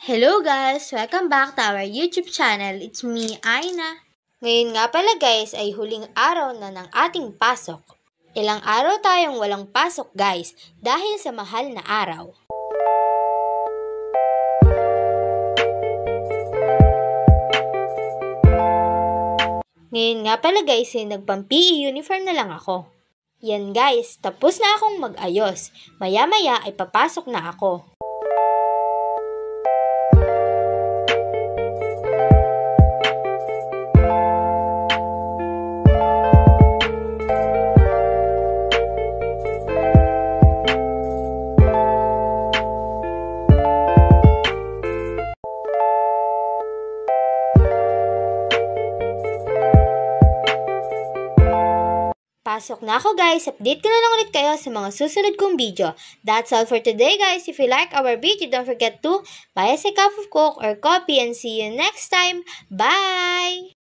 Hello guys! Welcome back to our YouTube channel. It's me, Aina. Ngayon nga pala guys ay huling araw na ng ating pasok. Ilang araw tayong walang pasok guys dahil sa mahal na araw. Ngayon nga pala guys ay nagpang-PE uniform na lang ako. Yan guys, tapos na akong mag-ayos. Maya-maya ay papasok na ako. Pasok na ako guys. Update ko na lang ulit kayo sa mga susunod kong video. That's all for today guys. If you like our video, don't forget to buy us a cup of Coke or coffee and see you next time. Bye!